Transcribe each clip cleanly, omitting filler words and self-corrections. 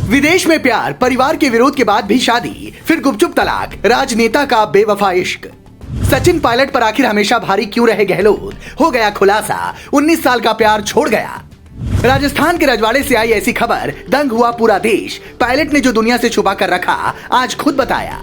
विदेश में प्यार, परिवार के विरोध के बाद भी शादी, फिर गुपचुप तलाक, राजनेता का बेवफा इश्क। सचिन पायलट पर आखिर हमेशा भारी क्यों रहे गहलोत, हो गया खुलासा। 19 साल का प्यार छोड़ गया। राजस्थान के रजवाड़े से आई ऐसी खबर, दंग हुआ पूरा देश। पायलट ने जो दुनिया से छुपा कर रखा, आज खुद बताया।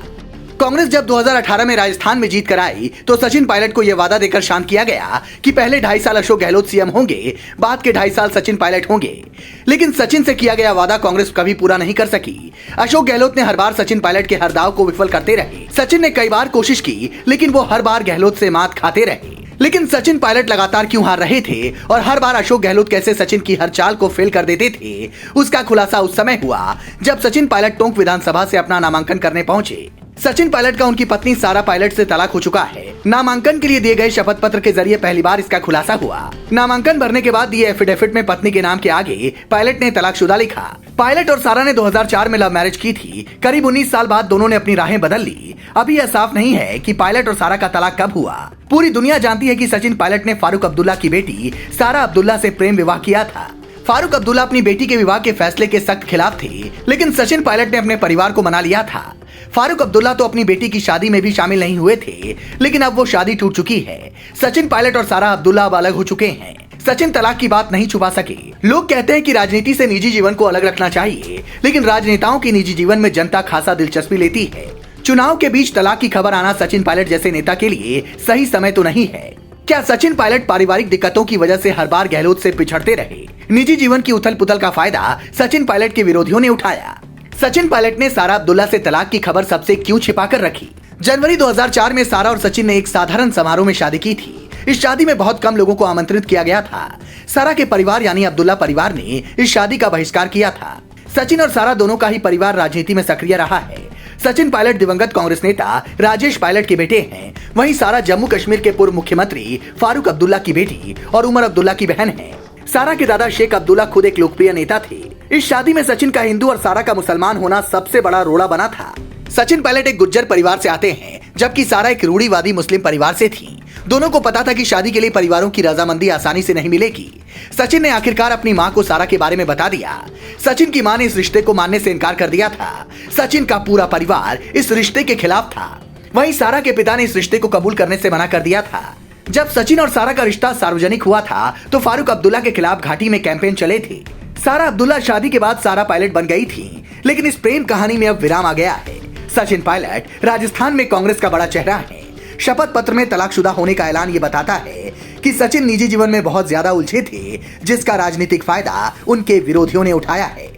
कांग्रेस जब 2018 में राजस्थान में जीत कर आई तो सचिन पायलट को यह वादा देकर शांत किया गया कि पहले 2.5 साल अशोक गहलोत सीएम होंगे, बाद के 2.5 साल सचिन पायलट होंगे। लेकिन सचिन से किया गया वादा कांग्रेस कभी पूरा नहीं कर सकी। अशोक गहलोत ने हर बार सचिन पायलट के हर दाव को विफल करते रहे। सचिन ने कई बार कोशिश की, लेकिन वो हर बार गहलोत से मात खाते रहे। लेकिन सचिन पायलट लगातार क्यों हार रहे थे और हर बार अशोक गहलोत कैसे सचिन की हर चाल को फेल कर देते थे, उसका खुलासा उस समय हुआ जब सचिन पायलट टोंक विधानसभा से अपना नामांकन करने पहुंचे। सचिन पायलट का उनकी पत्नी सारा पायलट से तलाक हो चुका है। नामांकन के लिए दिए गए शपथ पत्र के जरिए पहली बार इसका खुलासा हुआ। नामांकन भरने के बाद दिए एफिडेविट में पत्नी के नाम के आगे पायलट ने तलाकशुदा लिखा। पायलट और सारा ने 2004 में लव मैरिज की थी। करीब 19 साल बाद दोनों ने अपनी राहें बदल ली। अभी यह साफ नहीं है कि पायलट और सारा का तलाक कब हुआ। पूरी दुनिया जानती है कि सचिन पायलट ने फारूक अब्दुल्ला की बेटी सारा अब्दुल्ला से प्रेम विवाह किया था। फारूक अब्दुल्ला अपनी बेटी के विवाह के फैसले के सख्त खिलाफ थे, लेकिन सचिन पायलट ने अपने परिवार को मना लिया था। फारूक अब्दुल्ला तो अपनी बेटी की शादी में भी शामिल नहीं हुए थे, लेकिन अब वो शादी टूट चुकी है। सचिन पायलट और सारा अब्दुल्ला अब अलग हो चुके हैं। सचिन तलाक की बात नहीं छुपा सके। लोग कहते हैं कि राजनीति से निजी जीवन को अलग रखना चाहिए, लेकिन राजनेताओं की निजी जीवन में जनता खासा दिलचस्पी लेती है। चुनाव के बीच तलाक की खबर आना सचिन पायलट जैसे नेता के लिए सही समय तो नहीं है। क्या सचिन पायलट पारिवारिक दिक्कतों की वजह से हर बार गहलोत से पिछड़ते रहे? निजी जीवन की उथल पुथल का फायदा सचिन पायलट के विरोधियों ने उठाया। सचिन पायलट ने सारा अब्दुल्ला से तलाक की खबर सबसे क्यों छिपा कर रखी? जनवरी 2004 में सारा और सचिन ने एक साधारण समारोह में शादी की थी। इस शादी में बहुत कम लोगों को आमंत्रित किया गया था। सारा के परिवार यानी अब्दुल्ला परिवार ने इस शादी का बहिष्कार किया था। सचिन और सारा दोनों का ही परिवार राजनीति में सक्रिय रहा है। सचिन पायलट दिवंगत कांग्रेस नेता राजेश पायलट के बेटे हैं, वहीं सारा जम्मू कश्मीर के पूर्व मुख्यमंत्री फारूक अब्दुल्ला की बेटी और उमर अब्दुल्ला की बहन है। सारा के दादा शेख अब्दुल्ला खुद एक लोकप्रिय नेता थे। इस शादी में सचिन का हिंदू और सारा का मुसलमान होना सबसे बड़ा रोड़ा बना था। सचिन पायलट एक गुज्जर परिवार से आते हैं, जबकि सारा एक रूढ़िवादी मुस्लिम परिवार से थी। दोनों को पता था कि शादी के लिए परिवारों की रजामंदी आसानी से नहीं मिलेगी। सचिन ने आखिरकार अपनी मां को सारा के बारे में बता दिया। सचिन की मां ने इस रिश्ते को मानने से इनकार कर दिया था। सचिन का पूरा परिवार इस रिश्ते के खिलाफ था। वहीं सारा के पिता ने इस रिश्ते को कबूल करने से मना कर दिया था। जब सचिन और सारा का रिश्ता सार्वजनिक हुआ था तो फारूक अब्दुल्ला के खिलाफ घाटी में कैंपेन चले थे। सारा अब्दुल्ला शादी के बाद सारा पायलट बन गई थी, लेकिन इस प्रेम कहानी में अब विराम आ गया है। सचिन पायलट राजस्थान में कांग्रेस का बड़ा चेहरा है। शपथ पत्र में तलाकशुदा होने का ऐलान ये बताता है कि सचिन निजी जीवन में बहुत ज्यादा उलझे थे, जिसका राजनीतिक फायदा उनके विरोधियों ने उठाया है।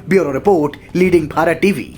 Bureau report, leading Bharat TV.